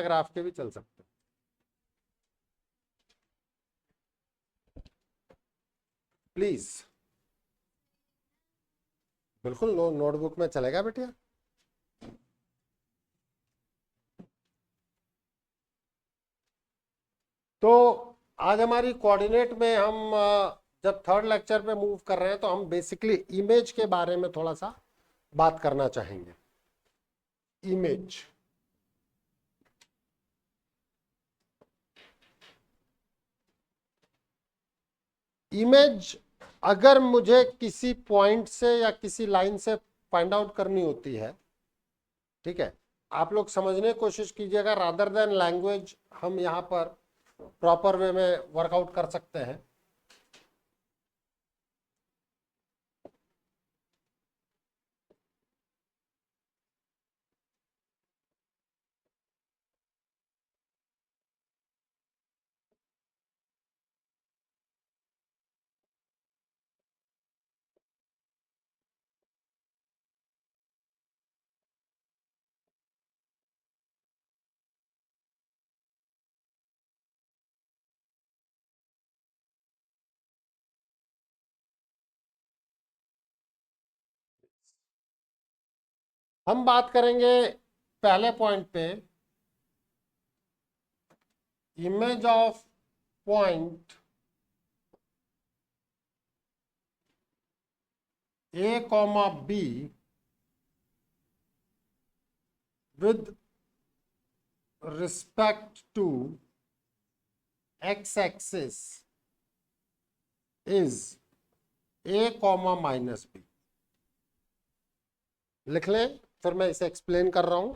Graph के भी चल सकते हैं। प्लीज बिल्कुल नोटबुक में चलेगा बेटिया। तो आज हमारी कोऑर्डिनेट में हम जब थर्ड लेक्चर पे मूव कर रहे हैं तो हम बेसिकली इमेज के बारे में थोड़ा सा बात करना चाहेंगे। इमेज, इमेज अगर मुझे किसी पॉइंट से या किसी लाइन से फाइंड आउट करनी होती है, ठीक है, आप लोग समझने की कोशिश कीजिएगा रादर देन लैंग्वेज, हम यहां पर प्रॉपर वे में वर्कआउट कर सकते हैं। हम बात करेंगे पहले पॉइंट पे, image of point A, B with respect to x axis is A, -B। लिख लें, फिर मैं इसे एक्सप्लेन कर रहा हूं।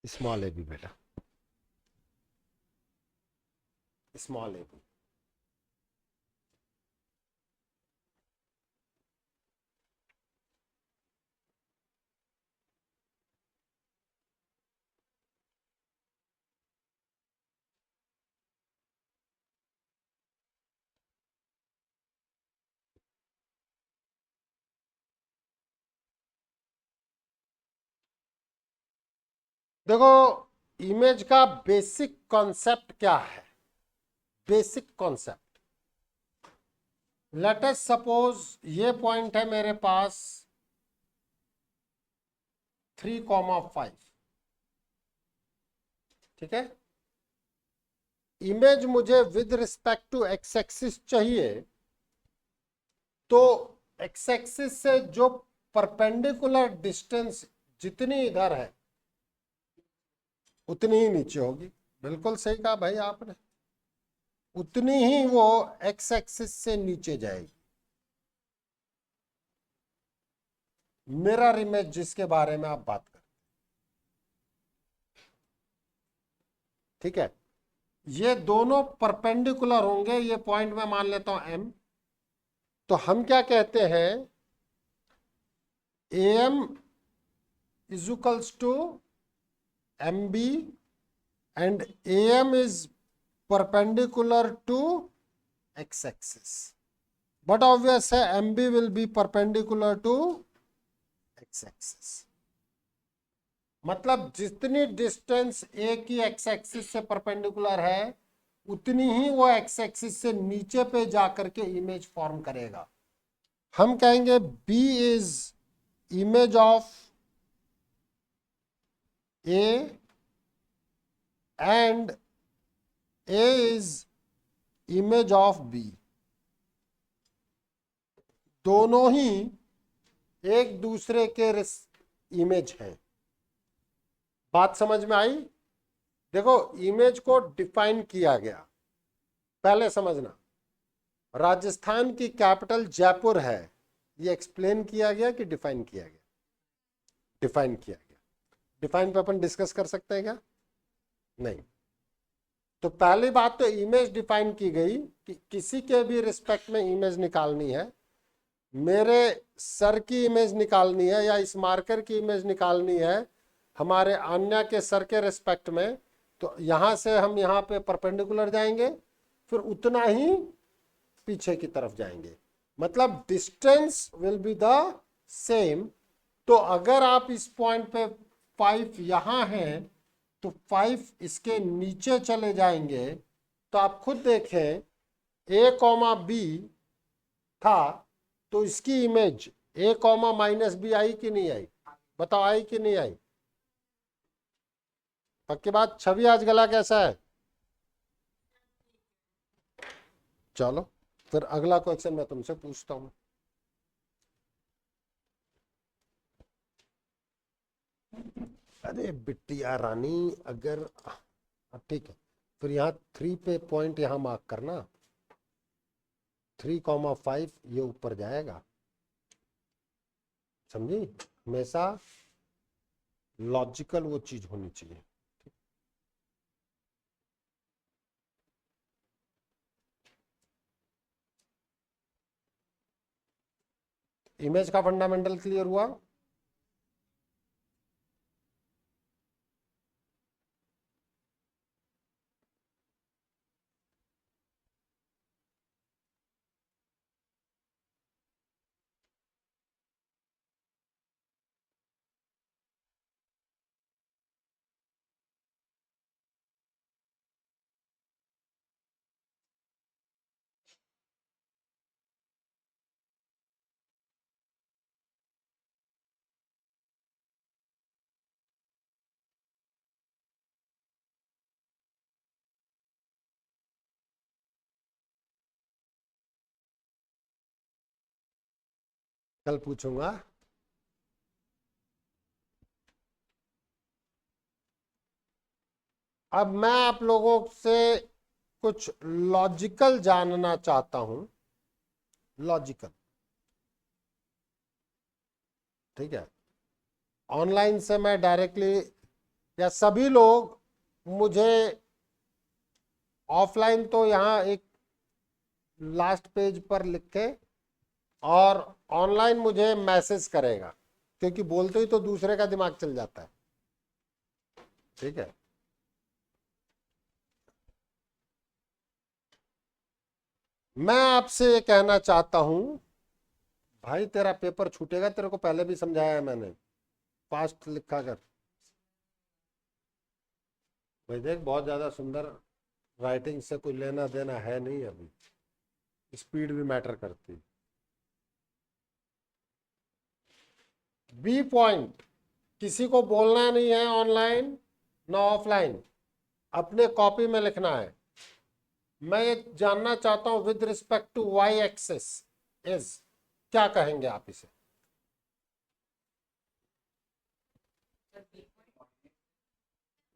स्मॉल ए बी बेटा, स्मॉल ए बी। देखो इमेज का बेसिक कॉन्सेप्ट क्या है। Basic concept, let us suppose ये पॉइंट है मेरे पास 3,5, ठीक है। इमेज मुझे with respect to X axis चाहिए, तो एक्स एक्सिस से जो परपेंडिकुलर डिस्टेंस जितनी इधर है उतनी ही नीचे होगी। बिल्कुल सही कहा भाई आपने, उतनी ही वो एक्स एक्सिस से नीचे जाएगी। मिरर इमेज जिसके बारे में आप बात कर, ठीक है, ये दोनों परपेंडिकुलर होंगे। ये पॉइंट में मान लेता हूं एम, तो हम क्या कहते हैं, AM is equals to MB and AM is perpendicular to x-axis, but obviously MB will be perpendicular to x-axis। मतलब जितनी डिस्टेंस A की x-axis से परपेंडिकुलर है उतनी ही वो x-axis से नीचे पे जाकर के इमेज फॉर्म करेगा। हम कहेंगे B is image of A and A is image of B। दोनों ही एक दूसरे के इमेज हैं। बात समझ में आई? देखो इमेज को डिफाइन किया गया, पहले समझना, राजस्थान की कैपिटल जयपुर है, ये एक्सप्लेन किया गया कि डिफाइन किया गया? डिफाइन किया गया। डिफाइन पे अपन डिस्कस कर सकते हैं क्या? नहीं। तो पहली बात तो इमेज डिफाइन की गई कि किसी के भी रिस्पेक्ट में इमेज निकालनी है। मेरे सर की इमेज निकालनी है या इस मार्कर की इमेज निकालनी है हमारे अन्य के सर के रिस्पेक्ट में, तो यहां से हम यहाँ पे परपेंडिकुलर जाएंगे, फिर उतना ही पीछे की तरफ जाएंगे, मतलब distance will be the same. तो अगर आप इस पॉइंट पे 5 यहां है तो 5 इसके नीचे चले जाएंगे, तो आप खुद देखें a कॉमा बी था, तो इसकी image a comma minus B आई कि नहीं आई? बताओ आई कि नहीं आई? पक्की बात। छवि आज गला कैसा है? चलो फिर अगला क्वेश्चन मैं तुमसे पूछता हूं। अरे बिटिया रानी, अगर ठीक है, फिर यहाँ 3 पे पॉइंट यहाँ मार्क करना, 3,5 ये ऊपर जाएगा, समझी? हमेशा लॉजिकल वो चीज होनी चाहिए। इमेज का फंडामेंटल क्लियर हुआ? कल पूछूंगा। अब मैं आप लोगों से कुछ लॉजिकल जानना चाहता हूं, लॉजिकल, ठीक है? ऑनलाइन से मैं डायरेक्टली, या सभी लोग मुझे ऑफलाइन तो यहाँ एक लास्ट पेज पर लिखे, और ऑनलाइन मुझे मैसेज करेगा, क्योंकि बोलते ही तो दूसरे का दिमाग चल जाता है, ठीक है? मैं आपसे ये कहना चाहता हूं, भाई तेरा पेपर छूटेगा, तेरे को पहले भी समझाया है मैंने, फास्ट लिखा कर। भाई देख, बहुत ज्यादा सुंदर राइटिंग से कोई लेना देना है नहीं, अभी स्पीड भी मैटर करती। बी पॉइंट, किसी को बोलना नहीं है ऑनलाइन ना ऑफलाइन, अपने कॉपी में लिखना है। मैं ये जानना चाहता हूं with respect to Y axis is, क्या कहेंगे आप इसे?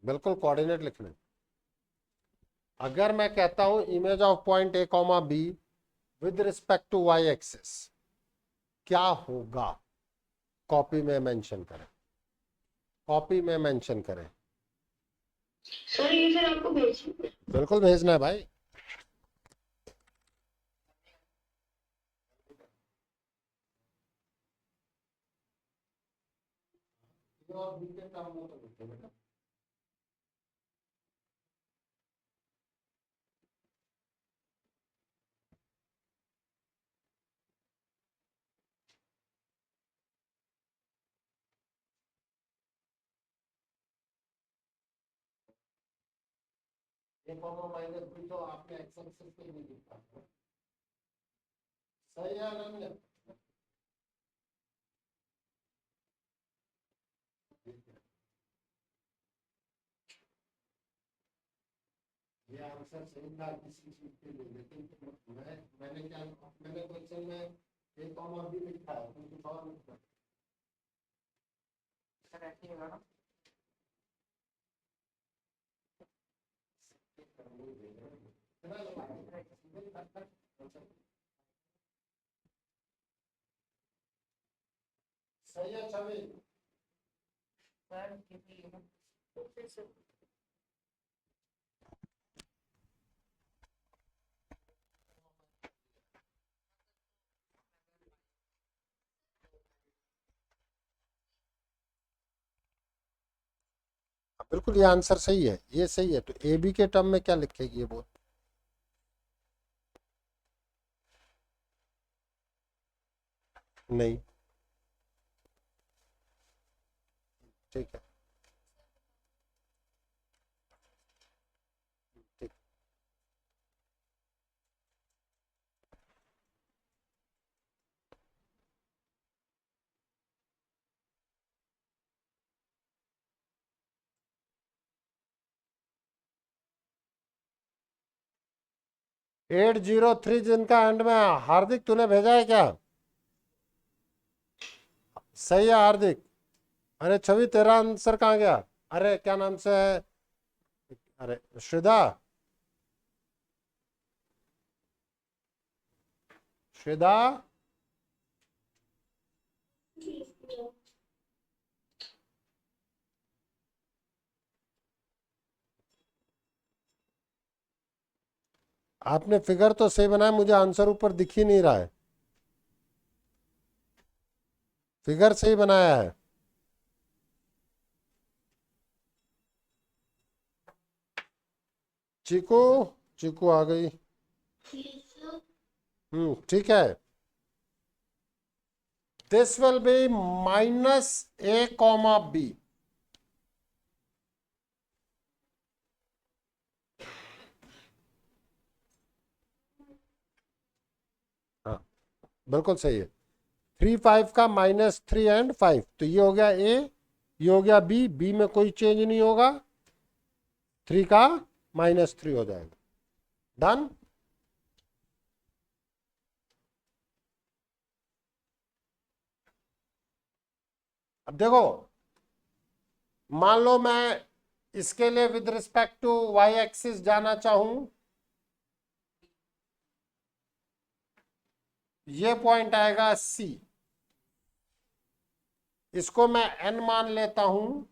बिल्कुल कोऑर्डिनेट लिखने। अगर मैं कहता हूं image of point A comma B with respect to Y axis, क्या होगा? कॉपी में मेंशन करें, कॉपी में मेंशन करें। सर ये फिर आपको भेजना है? बिल्कुल भेजना है भाई। ए कॉमा माइनस बी तो आपने एक्स एक्सिस पे नहीं लिखा, सही है अनन्या? ये आंसर सही था किसी चीज के लिए, लेकिन मैंने क्या, मैंने क्वेश्चन में ए कॉमा बी लिखा है, तुम कुछ और लिखा है। सही है छवि? बिल्कुल ये आंसर सही है, ये सही है। तो ए बी के टर्म में क्या लिखेगी ये बोल। नहीं, ठीक है, ठीक। 803 जिनका एंड में हार्दिक तूने भेजा है क्या? सही है हार्दिक। अरे छवि तेरा आंसर कहाँ गया? अरे क्या नाम से है? अरे श्रीदा, श्रीदा, आपने फिगर तो सही बनाया, मुझे आंसर ऊपर दिख ही नहीं रहा है। फिगर सही बनाया है। चीकू, चीकू आ गई। ठीक है। This will be minus A comma B. हाँ, बिल्कुल सही है। 3 5 का -3 और 5, तो ये हो गया ए, ये हो गया बी, बी में कोई चेंज नहीं होगा, 3 का -3 हो जाएगा। डन। अब देखो, मान लो मैं इसके लिए with respect to Y axis जाना चाहूं, ये पॉइंट आएगा सी, इसको मैं एन मान लेता हूं,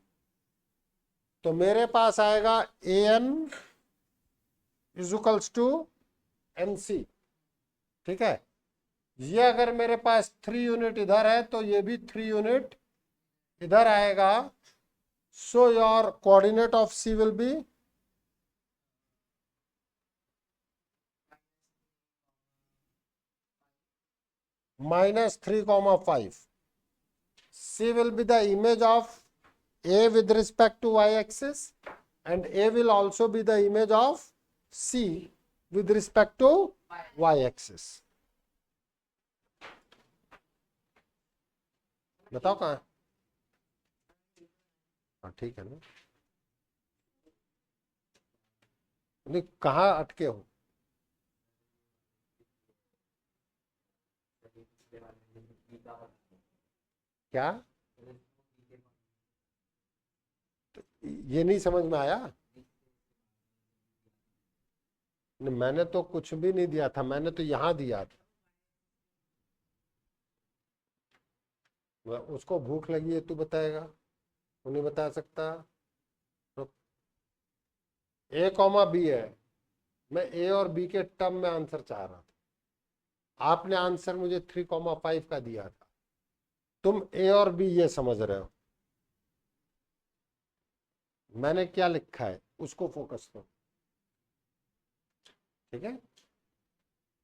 तो मेरे पास आएगा A N equals to N C. ठीक है, ये अगर मेरे पास 3 यूनिट इधर है तो ये भी 3 यूनिट इधर आएगा। So your coordinate of C will be -3, 5. C will be the image of A with respect to y-axis, and A will also be the image of C with respect to y-axis. बताओ कहाँ है? हाँ ठीक है ना, नहीं कहाँ अटके हो? क्या? ये नहीं समझ में आया? नहीं, मैंने तो कुछ भी नहीं दिया था, मैंने तो यहां दिया था। उसको भूख लगी है, तू बताएगा? वो नहीं बता सकता। तो ए कॉमा बी है, मैं ए और बी के टर्म में आंसर चाह रहा था। आपने आंसर मुझे 3,5 का दिया था, तुम ए और बी ये समझ रहे हो। मैंने क्या लिखा है उसको फोकस करो। ठीक है,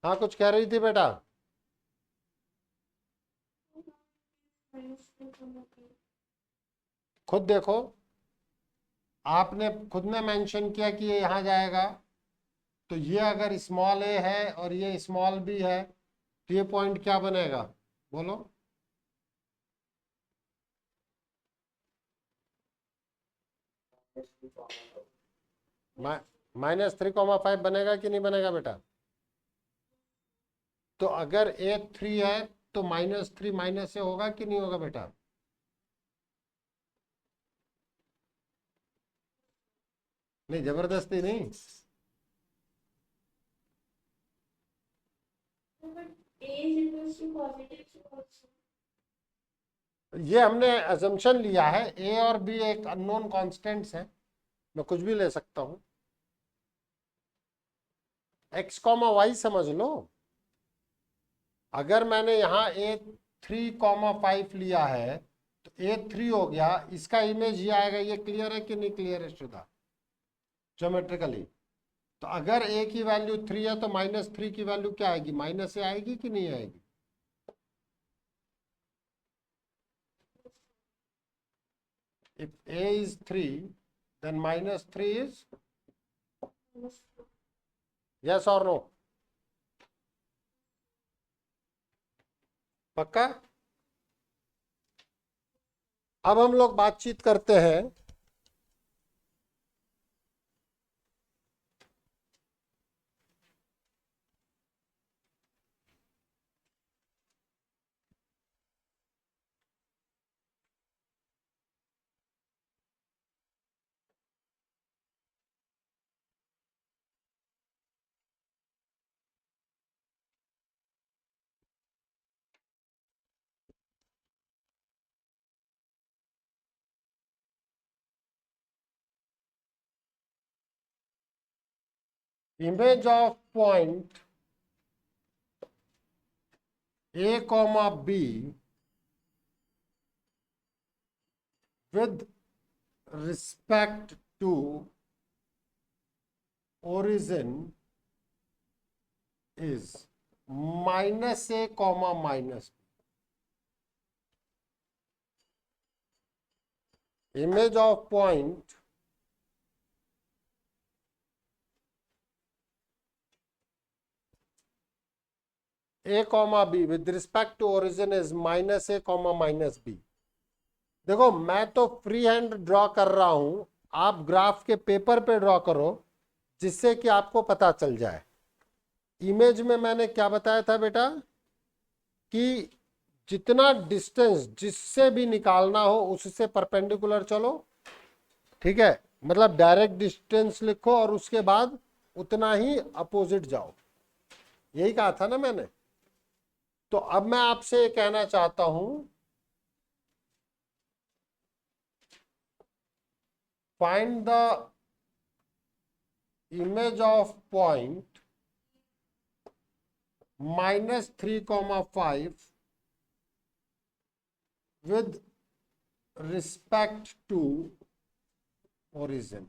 हाँ कुछ कह रही थी बेटा? खुद देखो, आपने खुद ने मेंशन किया कि ये यहां जाएगा, तो ये अगर स्मॉल ए है और ये स्मॉल बी है, तो ये पॉइंट क्या बनेगा बोलो? -3,5 बनेगा कि नहीं बनेगा बेटा? तो अगर ए 3 है तो -3 माइनस से होगा कि नहीं होगा बेटा? नहीं जबरदस्ती नहीं। ये हमने अजम्पशन लिया है, ए और बी एक अननोन कॉन्स्टेंट्स है, मैं कुछ भी ले सकता हूं। एक्स कॉमा वाई समझ लो। अगर मैंने यहाँ ए 3,5 लिया है, तो A3 हो गया, इसका इमेज ये आएगा। ये क्लियर है कि नहीं क्लियर है श्रद्धा, ज्योमेट्रिकली? तो अगर a की वैल्यू 3 है तो -3 की वैल्यू क्या आएगी? माइनस से आएगी कि नहीं आएगी? If a is 3, then -3 is yes or no? पक्का? अब हम लोग बातचीत करते हैं image of point a comma b with respect to origin is -a comma -b. Image of point a comma b with respect to origin is -a comma -b. देखो मैं तो फ्री हैंड ड्रॉ कर रहा हूं, आप graph के paper पे draw करो जिससे कि आपको पता चल जाए। इमेज में मैंने क्या बताया था बेटा कि जितना डिस्टेंस जिससे भी निकालना हो उससे परपेंडिकुलर चलो, ठीक है? मतलब डायरेक्ट डिस्टेंस लिखो और उसके बाद उतना ही अपोजिट जाओ, यही कहा था ना मैंने। तो अब मैं आपसे कहना चाहता हूं, find the image of point -3, 5 with respect to origin.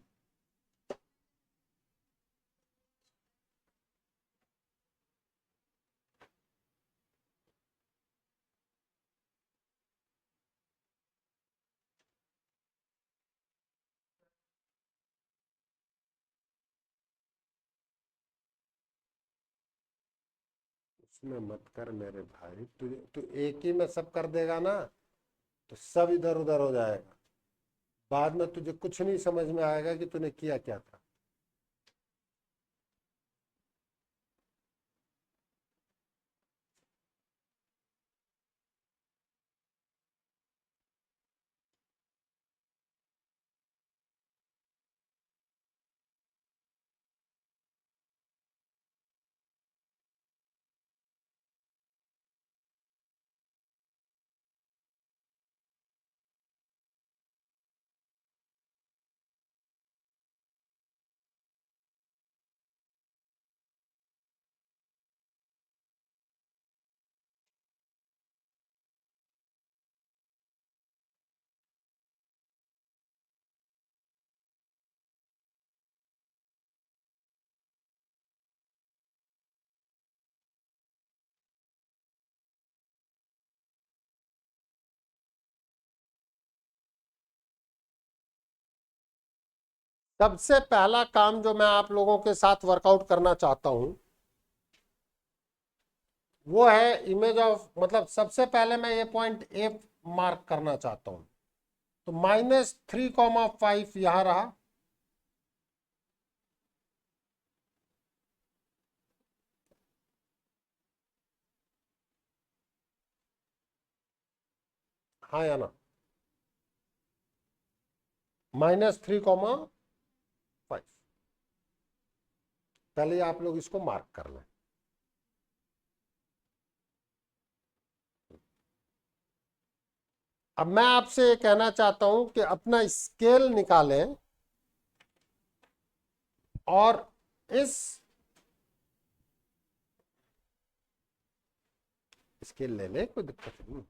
उसमें मत कर मेरे भाई, तू एक ही में सब कर देगा ना तो सब इधर उधर हो जाएगा, बाद में तुझे कुछ नहीं समझ में आएगा कि तूने किया क्या था। सबसे पहला काम जो मैं आप लोगों के साथ वर्कआउट करना चाहता हूं वो है इमेज ऑफ, मतलब सबसे पहले मैं ये पॉइंट ए मार्क करना चाहता हूं। तो -3, 5 यहां रहा, हाँ या ना? -3, 5, पहले आप लोग इसको मार्क कर लें। अब मैं आपसे ये कहना चाहता हूं कि अपना स्केल निकालें और इस स्केल ले ले, कोई दिक्कत नहीं।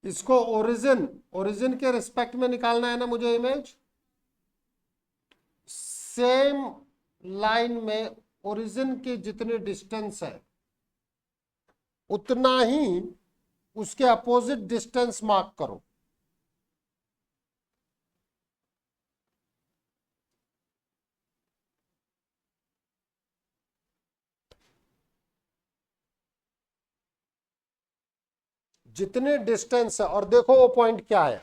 इसको ओरिजिन के रिस्पेक्ट में निकालना है ना मुझे इमेज। सेम लाइन में ओरिजिन की जितनी डिस्टेंस है उतना ही उसके अपोजिट डिस्टेंस मार्क करो। जितने डिस्टेंस है, और देखो वो पॉइंट क्या है,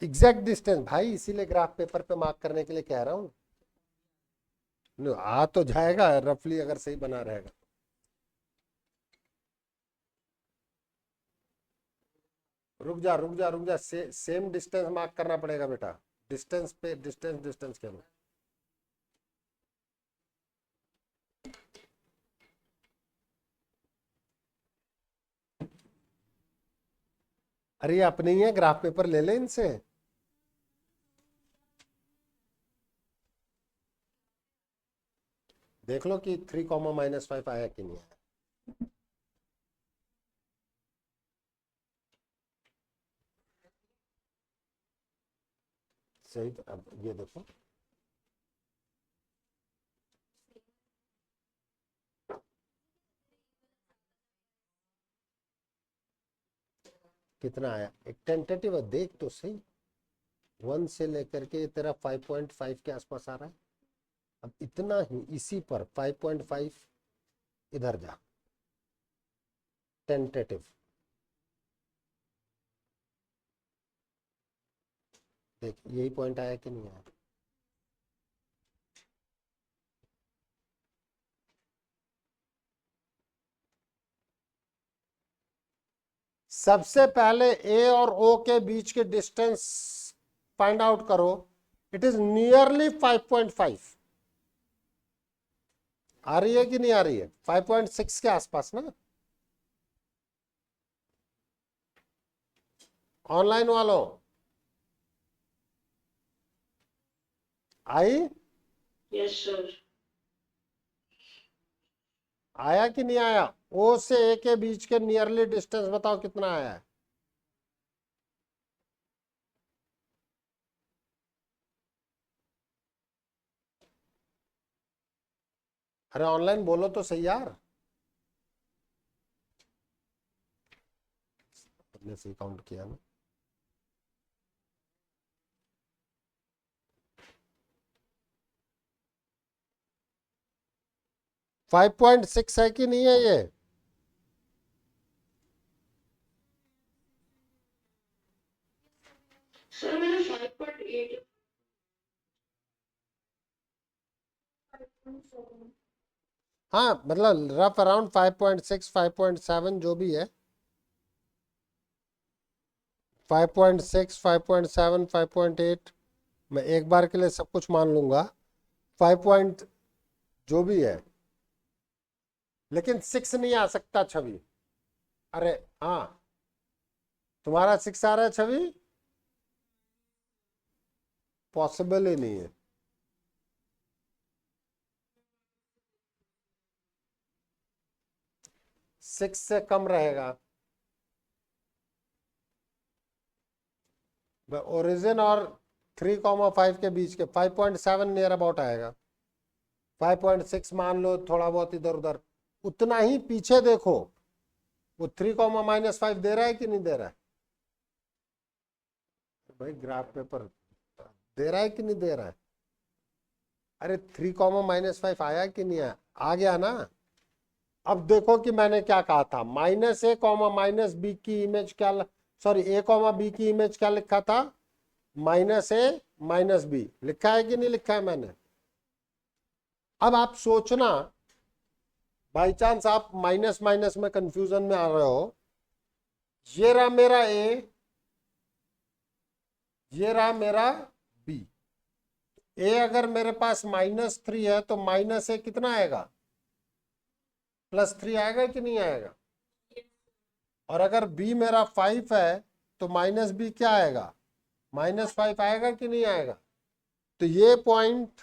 एग्जैक्ट डिस्टेंस भाई, इसीलिए ग्राफ पेपर पे मार्क करने के लिए कह रहा हूं। आ तो जाएगा रफली अगर सही बना रहेगा। रुक जा रुक जा रुक जा, सेम डिस्टेंस मार्क करना पड़ेगा बेटा। डिस्टेंस पे डिस्टेंस, डिस्टेंस क्या है? अरे ये अपने ही है, ग्राफ पेपर ले ले इनसे। देख लो कि 3, -5 आया कि नहीं आया। सही, तो अब ये देखो कितना आया। एक टेंटेटिव देख तो सही, 1 से लेकर के तेरा 5.5 के आसपास आ रहा है। अब इतना ही, इसी पर 5.5 इधर जा, टेंटेटिव देख, यही पॉइंट आया कि नहीं आया। सबसे पहले ए और ओ के बीच के डिस्टेंस फाइंड आउट करो। It is nearly 5.5। आ रही है कि नहीं आ रही है? 5.6 के आसपास ना। ऑनलाइन वालों आई? Yes sir. आया कि नहीं आया? ओ से ए के बीच के नियरली डिस्टेंस बताओ कितना आया है। अरे ऑनलाइन बोलो तो सही यार। अपने से काउंट किया ना। फाइव 5.6 है कि नहीं है ये? सर मेरा 5.8। हाँ मतलब रफ अराउंड 5.6, 5.7 जो भी है। 5.6, 5.7, 5.8, मैं एक बार के लिए सब कुछ मान लूंगा। 5 पॉइंट जो भी है, लेकिन 6 नहीं आ सकता छवि। अरे हाँ, तुम्हारा 6 आ रहा है छवि? पॉसिबल ही नहीं है। सिक्स से कम रहेगा। ओरिजिन और 3,5 के बीच के 5.7 नियर अबाउट आएगा। 5.6 मान लो, थोड़ा बहुत इधर उधर। उतना ही पीछे देखो, वो 3, -5 दे रहा है कि नहीं दे रहा है? भाई ग्राफ पेपर दे रहा है कि नहीं दे रहा है? अरे 3, -5 आया कि नहीं आया? आ गया ना। अब देखो कि मैंने क्या कहा था, -a, -b की इमेज क्या, सॉरी a, b की इमेज क्या लिखा था? -a, -b लिखा है कि नहीं लिखा है मैंने? अब आप सोचना, बाई चांस आप माइनस माइनस में कंफ्यूजन में आ रहे हो। ये रहा मेरा a, ये रहा मेरा b। a अगर मेरे पास -3 है तो -a कितना आएगा? +3 आएगा कि नहीं आएगा? और अगर b मेरा 5 है तो -b क्या आएगा? -5 आएगा कि नहीं आएगा? तो ये पॉइंट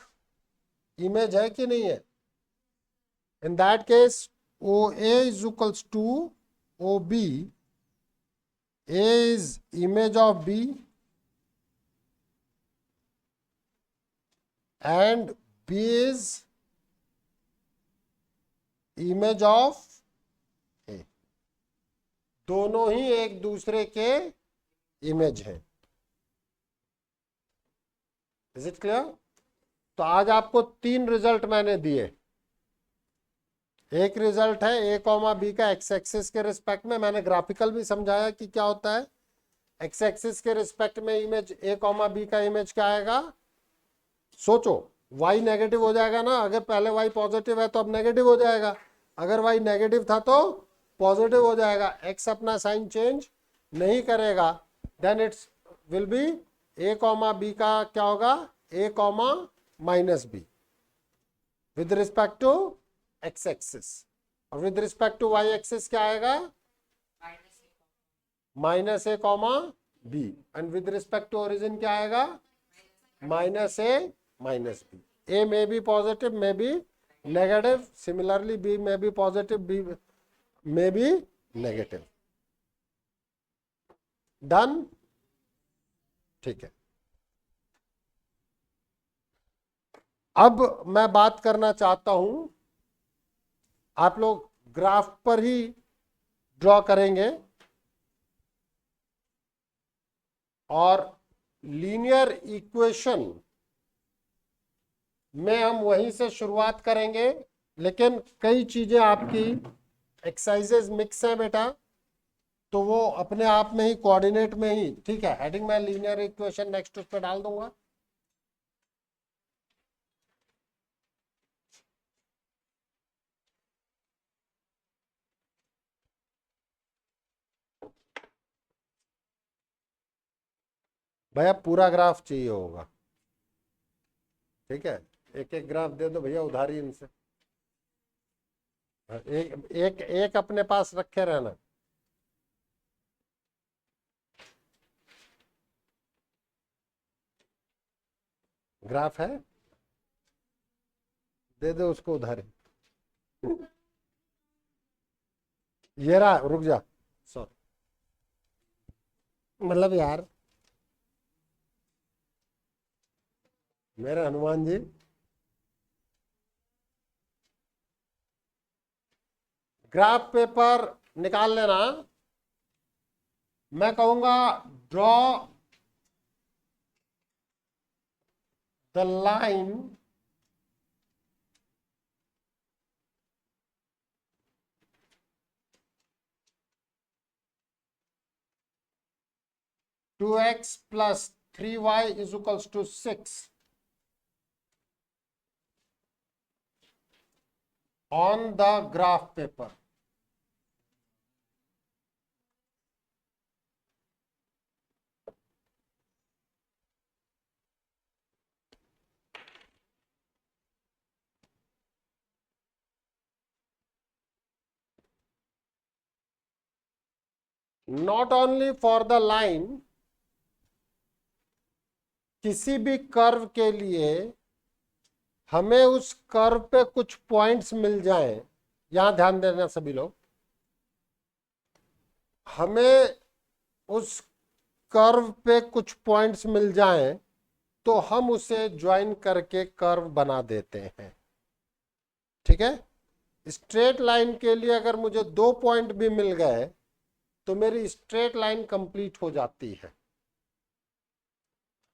इमेज है कि नहीं है? In that case O A is equals to O B, A is image of B and B is image of A, दोनों ही एक दूसरे के इमेज है। Is it clear? तो आज आपको 3 रिजल्ट मैंने दिए। एक रिजल्ट है ए कॉमा बी का एक्स एक्सिस के रिस्पेक्ट में, मैंने ग्राफिकल भी समझाया कि क्या होता है। एक्स एक्सिस के रिस्पेक्ट में इमेज ए कॉमा बी का इमेज क्या आएगा, सोचो, y नेगेटिव हो जाएगा ना, अगर पहले y पॉजिटिव है तो अब नेगेटिव हो जाएगा, अगर y नेगेटिव था तो पॉजिटिव हो जाएगा। x अपना साइन चेंज नहीं करेगा, then it's will be a comma b का क्या होगा, a comma minus b with respect to x axis, और with respect to y axis क्या आएगा, minus A comma b, and with respect to origin क्या आएगा, minus a minus b. A में b positive, में बी नेगेटिव, सिमिलरली बी में b positive, b में b negative. Done? ठीक है। अब मैं बात करना चाहता हूं, आप लोग ग्राफ पर ही ड्रॉ करेंगे और लीनियर इक्वेशन में हम वहीं से शुरुआत करेंगे, लेकिन कई चीजें आपकी एक्सरसाइजेज मिक्स है बेटा, तो वो अपने आप में ही कोऑर्डिनेट में ही, ठीक है, हेडिंग में लीनियर इक्वेशन नेक्स्ट उस पर डाल दूंगा। भैया पूरा ग्राफ चाहिए होगा, ठीक है, एक एक ग्राफ दे दो भैया उधारी इनसे, एक एक एक अपने पास रखे रहना। ग्राफ है, दे दो उसको उधारी। ये रहा, रुक जा, सॉरी, मतलब यार मेरे हनुमान जी, ग्राफ पेपर निकाल लेना। मैं कहूंगा draw the line to X plus 3y is equals to 6 on the graph paper. Not only for the line, किसी भी कर्व के लिए हमें उस कर्व पे कुछ पॉइंट्स मिल जाएं, यहां ध्यान देना सभी लोग, हमें उस कर्व पे कुछ पॉइंट्स मिल जाएं तो हम उसे ज्वाइन करके कर्व बना देते हैं, ठीक है। स्ट्रेट लाइन के लिए अगर मुझे 2 पॉइंट भी मिल गए तो मेरी स्ट्रेट लाइन कंप्लीट हो जाती है,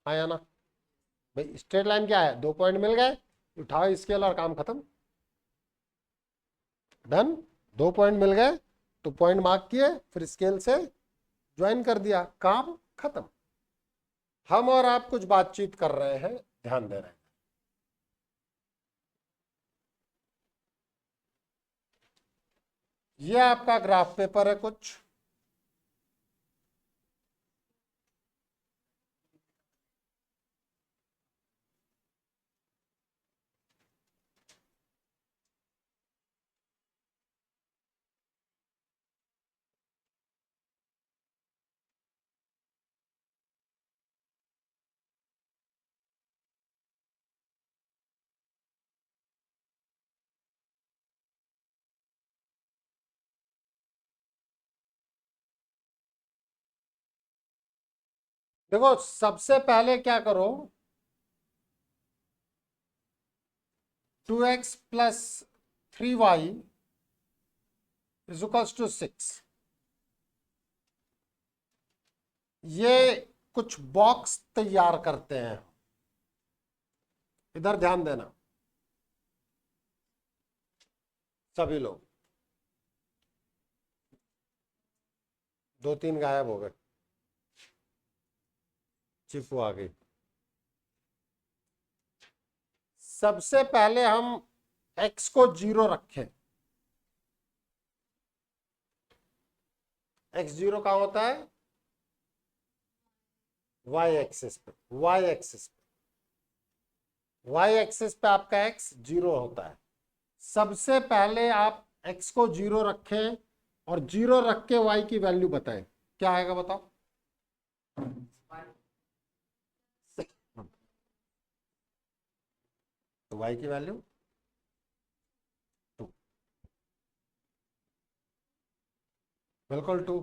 आया ना भाई। स्ट्रेट लाइन क्या है, 2 पॉइंट मिल गए, उठाओ स्केल और काम खत्म, डन। 2 पॉइंट मिल गए तो पॉइंट मार्क किए, फिर स्केल से ज्वाइन कर दिया, काम खत्म। हम और आप कुछ बातचीत कर रहे हैं, ध्यान दे रहे हैं। ये आपका ग्राफ पेपर है कुछ, देखो सबसे पहले क्या करो, 2x plus 3y is equals to 6। ये कुछ बॉक्स तैयार करते हैं, इधर ध्यान देना सभी लोग। 2-3 गायब हो गए, चिपू आ गई। सबसे पहले हम x को 0 रखें। x 0 कहां होता है? y एक्सिस पे। y एक्सिस पे, y एक्सिस पे आपका x 0 होता है। सबसे पहले आप x को 0 रखें और 0 रख के y की वैल्यू बताएं, क्या आएगा बताओ? तो y की वैल्यू 2, बिल्कुल 2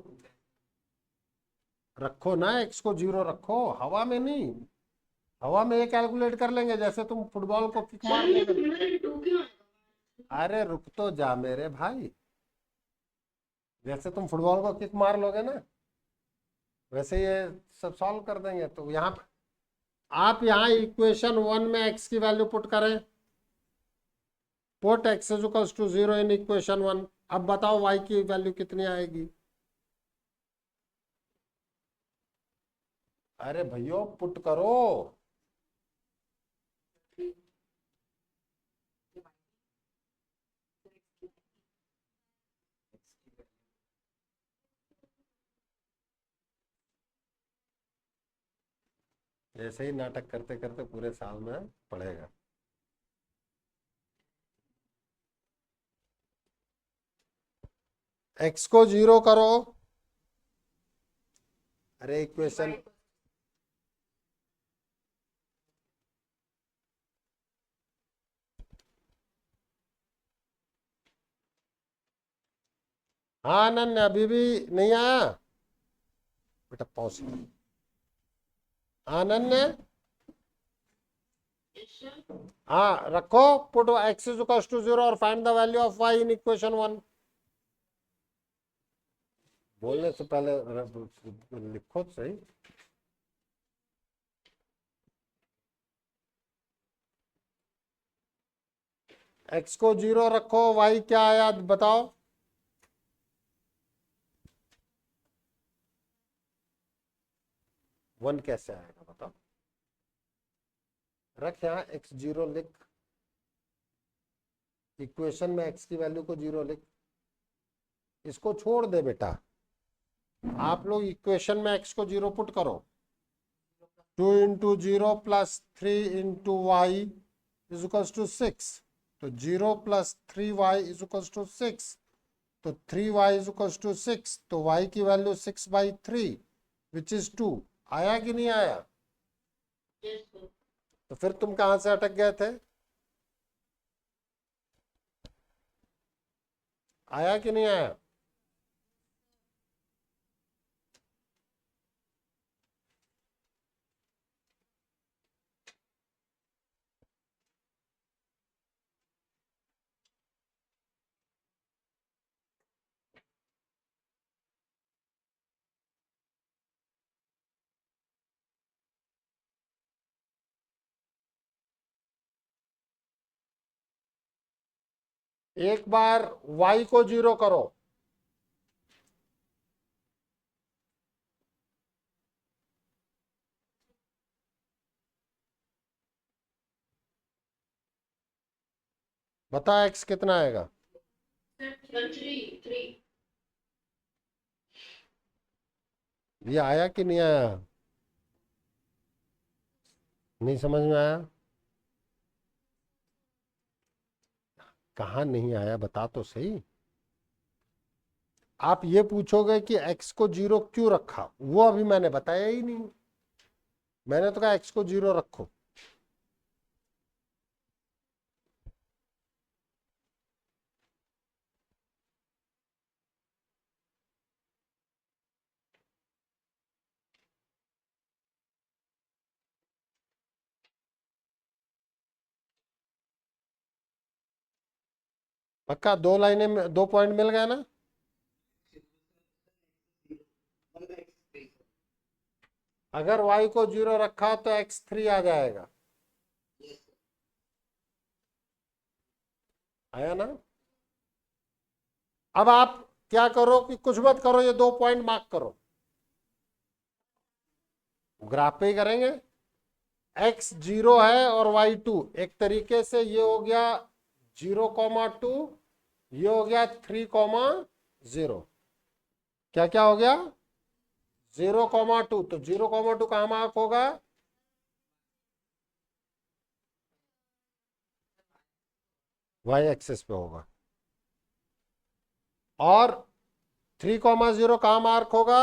रखो ना, x को 0 रखो, हवा में नहीं। हवा में ये कैलकुलेट कर लेंगे जैसे तुम फुटबॉल को किक मार सर ये लोगे। मेरे 2 क्यों आएगा? अरे रुक तो जा मेरे भाई, जैसे तुम फुटबॉल को किक मार लोगे ना, वैसे ये सब सॉल्व कर देंगे। तो यहाँ आप यहाँ इक्वेशन 1 में x की वैल्यू पुट करें, put x is equals to 0 in equation 1। अब बताओ y की वैल्यू कितनी आएगी? अरे भैया पुट करो। ऐसे ही नाटक करते करते पूरे साल में पढ़ेगा। x को 0 करो। अरे इक्वेशन, हाँ अनन्या अभी भी नहीं आया बेटा, पहुंच अनन्या। Yes, sir. हाँ रखो, put x is equals to 0 और find the value of y in equation 1। बोलने से पहले लिखो तो सही। x को 0 रखो, y क्या आया बताओ? वन कैसे आएगा बताओ? रख यहाँ x 0 लिख, इक्वेशन में x की वैल्यू को 0 लिख, इसको छोड़ दे बेटा। आप लोग इक्वेशन में x को 0 पुट करो। 2 into 0 plus 3 into Y is equals to 6। तो 0 plus 3y is equals to 6। तो 3y इज इक्वल्स टू 6। तो y की वैल्यू 6/3 विच इज 2। आया कि नहीं आया? Yes, sir. तो फिर तुम कहां से अटक गए थे? आया कि नहीं आया? एक बार y को 0 करो। बता x कितना आएगा? Sir, 3. ये आया कि नहीं आया? नहीं समझ में आया? कहाँ नहीं आया बता तो सही। आप ये पूछोगे कि x को 0 क्यों रखा, वो अभी मैंने बताया ही नहीं। मैंने तो कहा x को 0 रखो। पक्का 2 लाइनें में 2 पॉइंट मिल गए ना। अगर y को 0 रखा तो x3 आ जाएगा, आया ना। अब आप क्या करो कि कुछ मत करो, ये 2 पॉइंट मार्क करो, ग्राफ पे ही करेंगे। x 0 है और y 2, एक तरीके से ये हो गया 0,2, ये हो गया 3,0। क्या क्या हो गया 0,2, तो 0,2 कहां मार्क होगा, y एक्सेस पे होगा। और 3,0 कहां मार्क होगा,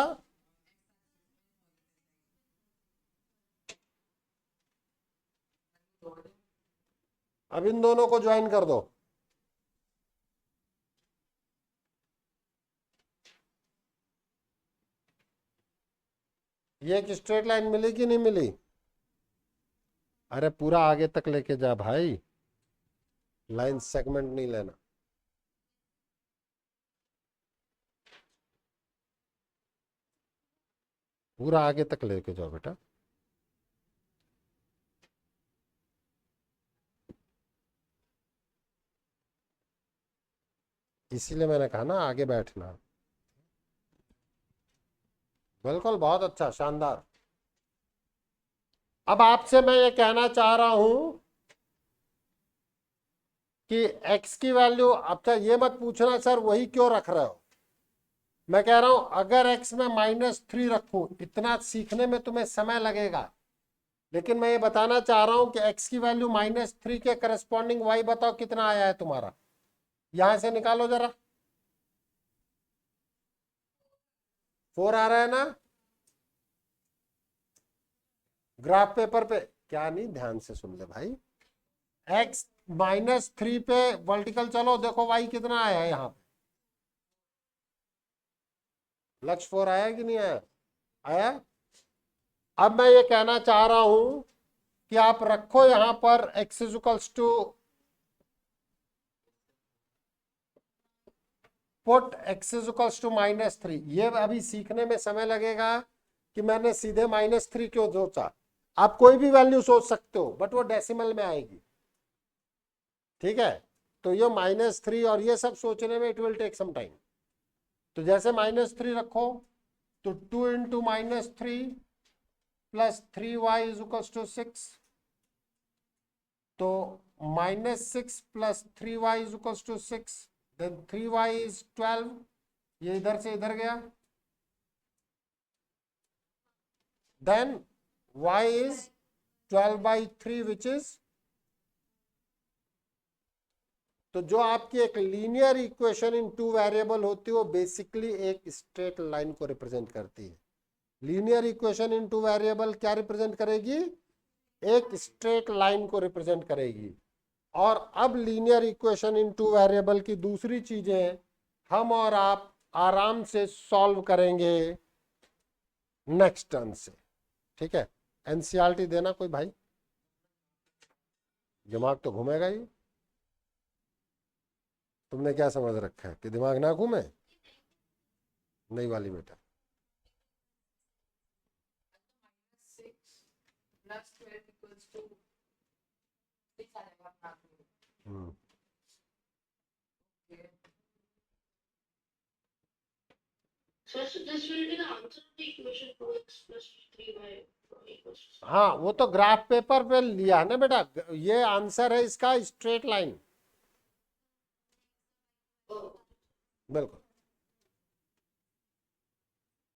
अब इन दोनों को ज्वाइन कर दो। ये एक स्ट्रेट लाइन मिली कि नहीं मिली, अरे पूरा आगे तक लेके जा भाई, लाइन सेगमेंट नहीं लेना। पूरा आगे तक लेके जाओ बेटा। इसीलिए मैंने कहा ना आगे बैठना। बिल्कुल, बहुत अच्छा, शानदार। अब आपसे मैं ये कहना चाह रहा हूं कि x की वैल्यू, अब तक ये मत पूछना सर वही क्यों रख रहे हो, मैं कह रहा हूं अगर x में -3 रखूं, इतना सीखने में तुम्हें समय लगेगा, लेकिन मैं ये बताना चाह रहा हूं कि x की वैल्यू -3 के करस्पॉन्डिंग y बताओ कितना आया है तुम्हारा, यहां से निकालो जरा। 4 आ रहा है ना, ग्राफ पेपर पे, क्या नहीं, ध्यान से सुन ले भाई। x -3 पे वर्टिकल चलो, देखो y कितना आया है यहाँ पे, लक्ष्य 4 आया कि नहीं आया, आया। अब मैं ये कहना चाह रहा हूं कि आप रखो यहां पर x equals to, put x equals to -3। ये अभी सीखने में समय लगेगा कि मैंने सीधे -3 क्यों सोचा, आप कोई भी वैल्यू सोच सकते हो बट वो डेसिमल में आएगी, ठीक है। तो ये -3 और ये सब सोचने में it will take some time. तो जैसे -3 रखो तो 2 into -3 plus 3y is equals to 6, तो -6 plus 3y is equals to 6, then 3y is 12, ये इधर से इधर गया, then y is 12/3 which is, तो जो आपकी एक लीनियर इक्वेशन इन 2 वेरिएबल होती है वो बेसिकली एक स्ट्रेट लाइन को रिप्रेजेंट करती है। लीनियर इक्वेशन इन 2 वेरिएबल क्या रिप्रेजेंट करेगी, एक स्ट्रेट लाइन को रिप्रेजेंट करेगी। और अब लीनियर इक्वेशन इन 2 वेरिएबल की दूसरी चीजें हम और आप आराम से सॉल्व करेंगे नेक्स्ट टर्म से, ठीक है। एनसीईआरटी देना कोई भाई, दिमाग तो घूमेगा ही। तुमने क्या समझ रखा है कि दिमाग ना घूमे, नहीं वाली बेटा। So this will be the answer of the equation 2x plus 3y equals to 6. हाँ, वो तो ग्राफ पेपर पे लिया है ना बेटा, ये आंसर है इसका स्ट्रेट लाइन, Oh. बिल्कुल।